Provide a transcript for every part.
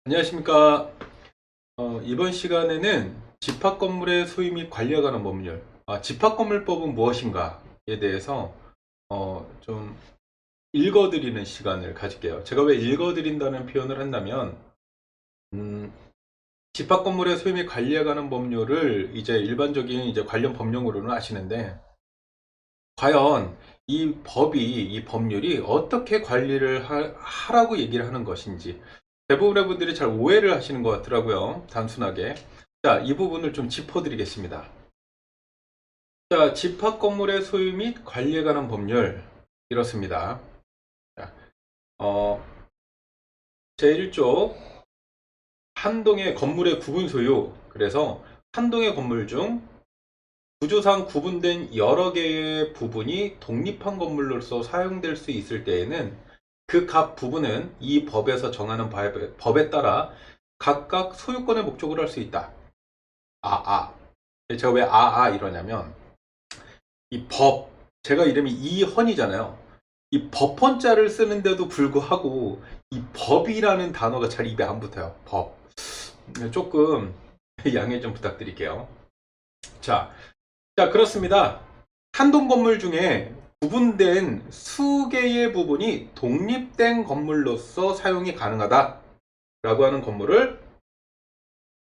안녕하십니까. 이번 시간에는 집합건물의 소유 및 관리에 관한 법률, 집합건물법은 무엇인가에 대해서 좀 읽어드리는 시간을 가질게요. 제가 왜 읽어드린다는 표현을 한다면, 음, 집합건물의 소유 및 관리에 관한 법률을 이제 일반적인 이제 관련 법령으로는 아시는데, 과연 이 법률이 어떻게 관리를 하라고 얘기를 하는 것인지, 대부분의 분들이 잘 오해를 하시는 것 같더라고요. 단순하게. 자, 이 부분을 좀 짚어드리겠습니다. 자, 집합 건물의 소유 및 관리에 관한 법률. 이렇습니다. 자, 어, 제1조 한 동의 건물의 구분 소유. 그래서 한 동의 건물 중 구조상 구분된 여러 개의 부분이 독립한 건물로서 사용될 수 있을 때에는 그 각 부분은 이 법에서 정하는 법에 따라 각각 소유권의 목적으로 할 수 있다. 제가 왜 이러냐면, 이 법, 제가 이름이 이헌이잖아요. 이 법헌자를 쓰는데도 불구하고 이 법이라는 단어가 잘 입에 안 붙어요. 법. 조금 양해 좀 부탁드릴게요. 자, 그렇습니다. 한 동 건물 중에 구분된 수개의 부분이 독립된 건물로서 사용이 가능하다 라고 하는 건물을,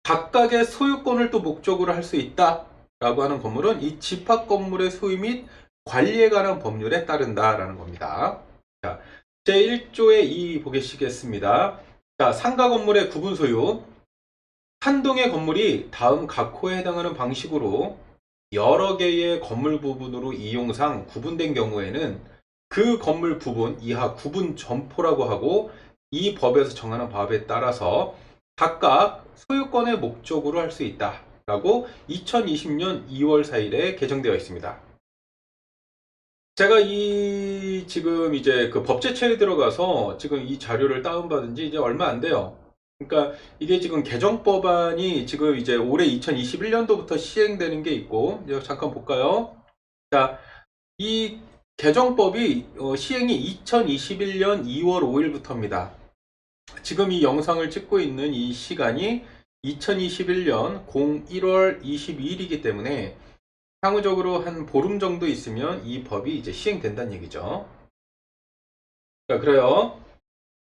각각의 소유권을 또 목적으로 할 수 있다 라고 하는 건물은 이 집합 건물의 소유 및 관리에 관한 법률에 따른다라는 겁니다. 자, 제1조의 2 보시겠습니다. 자, 상가 건물의 구분 소유. 한 동의 건물이 다음 각 호에 해당하는 방식으로 여러 개의 건물 부분으로 이용상 구분된 경우에는 그 건물 부분 이하 구분 점포라고 하고, 이 법에서 정하는 법에 따라서 각각 소유권의 목적으로 할 수 있다 라고 2020년 2월 4일에 개정되어 있습니다. 제가 지금 이제 그 법제처에 들어가서 지금 이 자료를 다운받은 지 이제 얼마 안 돼요. 그러니까 이게 지금 개정법안이 지금 이제 올해 2021년도부터 시행되는 게 있고, 이제 잠깐 볼까요? 자, 이 개정법이 시행이 2021년 2월 5일부터입니다. 지금 이 영상을 찍고 있는 이 시간이 2021년 01월 22일이기 때문에 향후적으로 한 보름 정도 있으면 이 법이 이제 시행된다는 얘기죠. 자, 그래요.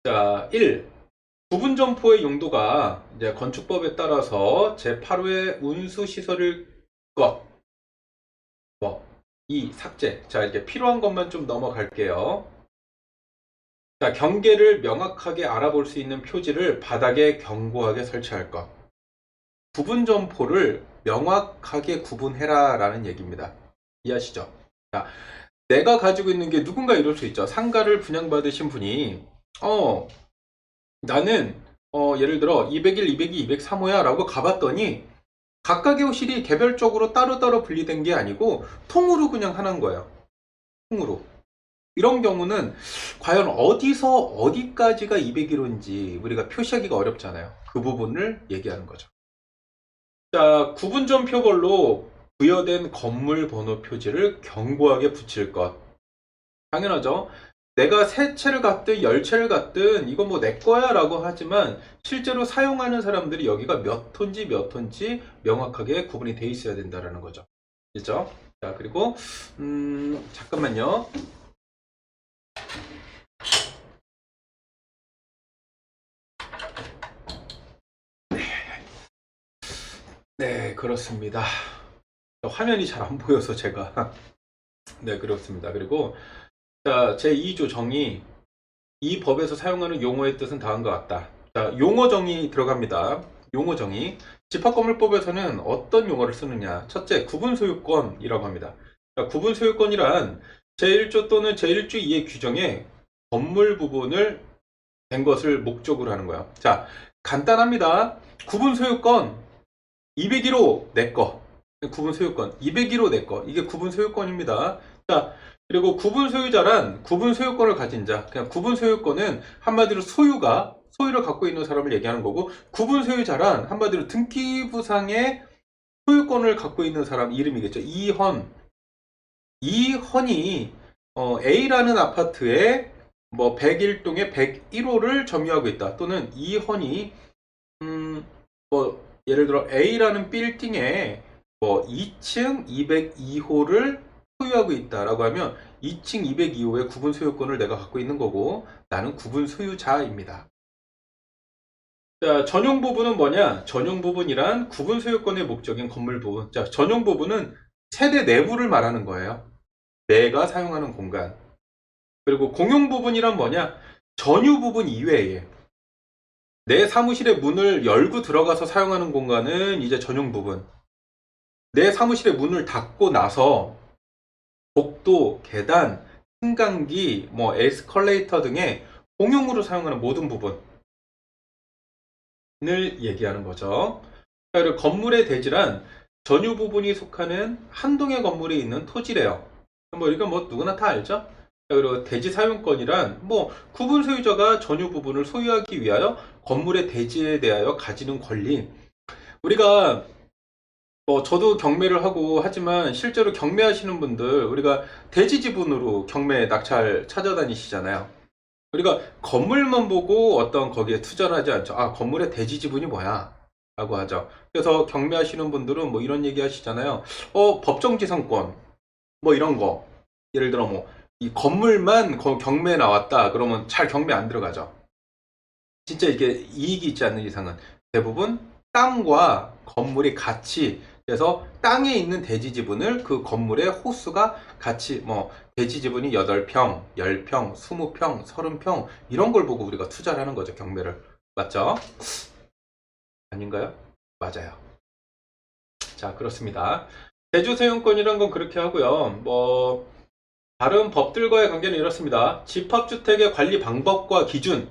자, 1. 부분점포의 용도가 이제 건축법에 따라서 제8호의 운수시설일 것. 뭐, 2. 삭제. 자, 이렇게 필요한 것만 좀 넘어갈게요. 자, 경계를 명확하게 알아볼 수 있는 표지를 바닥에 견고하게 설치할 것. 구분 점포를 명확하게 구분해라 라는 얘기입니다. 이해하시죠? 자, 내가 가지고 있는 게 누군가 이럴 수 있죠. 상가를 분양받으신 분이 나는 예를 들어 201, 202, 203호야 라고 가봤더니 각각의 호실이 개별적으로 따로따로 분리된 게 아니고 통으로 그냥 하는 거예요. 통으로. 이런 경우는 과연 어디서 어디까지가 201호인지 우리가 표시하기가 어렵잖아요. 그 부분을 얘기하는 거죠. 자, 구분점표별로 부여된 건물 번호 표지를 견고하게 붙일 것. 당연하죠. 내가 세 채를 갖든 열 채를 갖든 이건 뭐 내 거야 라고 하지만 실제로 사용하는 사람들이 여기가 몇 톤지 몇 톤지 명확하게 구분이 돼 있어야 된다는 거죠. 그죠? 자, 그리고 잠깐만요. 네, 그렇습니다. 화면이 잘 안 보여서 제가 네, 그렇습니다. 그리고 자, 제2조 정의. 이 법에서 사용하는 용어의 뜻은 다음과 같다. 자, 용어 정의 들어갑니다. 용어 정의. 집합건물법에서는 어떤 용어를 쓰느냐. 첫째, 구분소유권이라고 합니다. 자, 구분소유권이란 제1조 또는 제1조 2의 규정에 건물 부분을 된 것을 목적으로 하는 거야. 자, 간단합니다. 구분소유권 201호 내 거. 구분소유권 201호 내 거. 이게 구분소유권입니다. 자, 그리고 구분소유자란 구분소유권을 가진 자. 그냥 구분소유권은 한마디로 소유를 갖고 있는 사람을 얘기하는 거고, 구분소유자란 한마디로 등기부상의 소유권을 갖고 있는 사람 이름이겠죠. 이헌이 A라는 아파트에 뭐 101동에 101호를 점유하고 있다. 또는 이헌이 뭐 예를 들어 A라는 빌딩에 뭐 2층 202호를 소유하고 있다라고 하면 2층 202호의 구분 소유권을 내가 갖고 있는 거고 나는 구분 소유자입니다. 자, 전용 부분은 뭐냐? 전용 부분이란 구분 소유권의 목적인 건물 부분. 자, 전용 부분은 세대 내부를 말하는 거예요. 내가 사용하는 공간. 그리고 공용 부분이란 뭐냐? 전유 부분 이외에 내 사무실의 문을 열고 들어가서 사용하는 공간은 이제 전용 부분. 내 사무실의 문을 닫고 나서 복도, 계단, 승강기, 뭐 에스컬레이터 등의 공용으로 사용하는 모든 부분을 얘기하는 거죠. 그리고 건물의 대지란 전유 부분이 속하는 한 동의 건물에 있는 토지래요. 뭐 이건 뭐 누구나 다 알죠? 그리고 대지 사용권이란 뭐 구분 소유자가 전유 부분을 소유하기 위하여 건물의 대지에 대하여 가지는 권리. 우리가 뭐 저도 경매를 하고 하지만 실제로 경매하시는 분들 우리가 대지 지분으로 경매 낙찰 찾아다니시잖아요. 우리가 건물만 보고 어떤 거기에 투자를 하지 않죠. 아, 건물의 대지 지분이 뭐야? 라고 하죠. 그래서 경매하시는 분들은 뭐 이런 얘기 하시잖아요. 법정지상권 뭐 이런 거. 예를 들어 뭐 이 건물만 경매에 나왔다 그러면 잘 경매 안 들어가죠. 진짜 이게 이익이 있지 않는 이상은 대부분 땅과 건물이 같이, 그래서 땅에 있는 대지 지분을 그 건물의 호수가 같이 뭐 대지 지분이 8평, 10평, 20평, 30평 이런 걸 보고 우리가 투자를 하는 거죠. 경매를. 맞죠? 아닌가요? 맞아요. 자, 그렇습니다. 대주 사용권이란 건 그렇게 하고요. 뭐 다른 법들과의 관계는 이렇습니다. 집합주택의 관리 방법과 기준.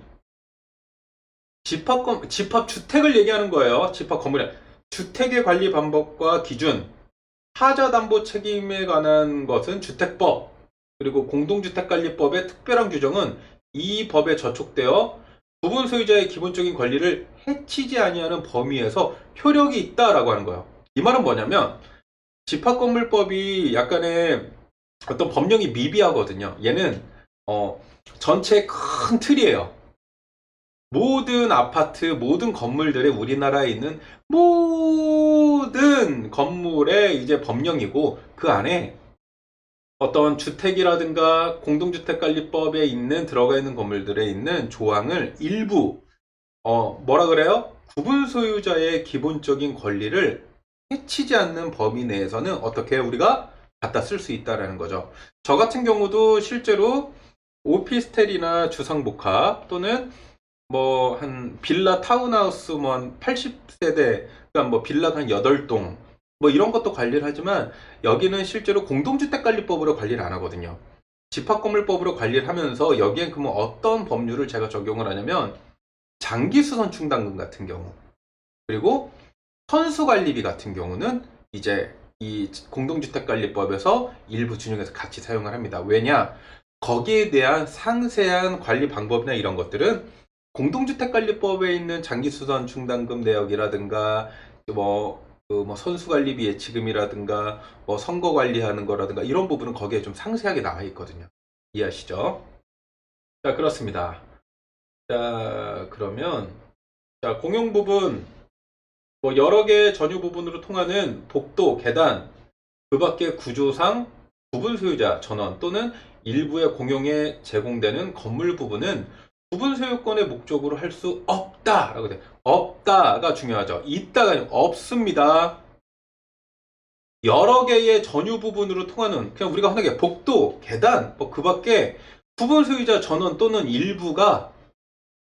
집합주택을 얘기하는 거예요. 집합건물에. 주택의 관리 방법과 기준. 타자담보 책임에 관한 것은 주택법. 그리고 공동주택관리법의 특별한 규정은 이 법에 저촉되어 부분 소유자의 기본적인 권리를 해치지 아니하는 범위에서 효력이 있다라고 하는 거예요. 이 말은 뭐냐면 집합건물법이 약간의 어떤 법령이 미비하거든요. 얘는 전체 큰 틀이에요. 모든 아파트, 모든 건물들의 우리나라에 있는 모든 건물의 이제 법령이고 그 안에 어떤 주택이라든가 공동주택관리법에 있는 들어가 있는 건물들에 있는 조항을 일부 뭐라 그래요? 구분 소유자의 기본적인 권리를 해치지 않는 범위 내에서는 어떻게 우리가 갖다 쓸 수 있다라는 거죠. 저 같은 경우도 실제로 오피스텔이나 주상복합 또는 뭐 한 빌라 타운하우스 뭐 한 80세대, 그러니까 뭐 빌라가 한 8동 뭐 이런 것도 관리를 하지만 여기는 실제로 공동주택관리법으로 관리를 안 하거든요. 집합건물법으로 관리를 하면서 여기엔 그러면 어떤 법률을 제가 적용을 하냐면 장기수선충당금 같은 경우, 그리고 선수관리비 같은 경우는 이제 이 공동주택관리법에서 일부 준용해서 같이 사용을 합니다. 왜냐? 거기에 대한 상세한 관리 방법이나 이런 것들은 공동주택관리법에 있는 장기수선 충당금 내역이라든가 뭐 선수관리비 예치금이라든가 뭐 선거 관리하는 거라든가 이런 부분은 거기에 좀 상세하게 나와 있거든요. 이해하시죠? 자, 그렇습니다. 자, 그러면 자, 공용 부분 뭐 여러 개의 전유 부분으로 통하는 복도, 계단, 그 밖에 구조상 부분 소유자 전원 또는 일부의 공용에 제공되는 건물 부분은 부분 소유권의 목적으로 할 수 없다라고 돼. 없다가 중요하죠. 있다가 아니고 없습니다. 여러 개의 전유 부분으로 통하는 그냥 우리가 흔하게 복도, 계단, 뭐 그 밖에 부분 소유자 전원 또는 일부가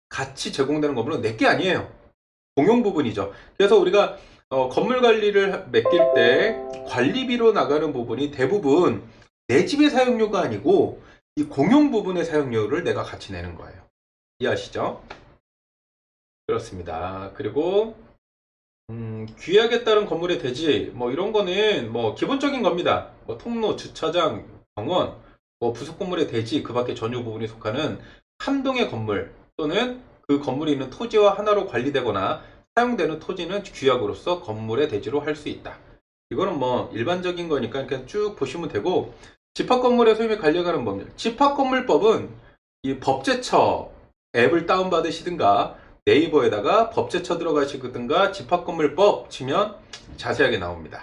같이 제공되는 건물은 내게 아니에요. 공용 부분이죠. 그래서 우리가 건물 관리를 맡길 때 관리비로 나가는 부분이 대부분 내 집의 사용료가 아니고 이 공용 부분의 사용료를 내가 같이 내는 거예요. 이해하시죠? 그렇습니다. 그리고 규약에 따른 건물의 대지 뭐 이런 거는 뭐 기본적인 겁니다. 뭐 통로, 주차장, 병원, 뭐 부속 건물의 대지 그 밖에 전유 부분이 속하는 한 동의 건물 또는 그 건물이 있는 토지와 하나로 관리되거나 사용되는 토지는 규약으로서 건물의 대지로 할 수 있다. 이거는 뭐 일반적인 거니까 그냥 쭉 보시면 되고, 집합건물의 소유에 관련하는 법률. 집합건물법은 이 법제처 앱을 다운받으시든가 네이버에다가 법제 쳐 들어가시든가 집합건물법 치면 자세하게 나옵니다.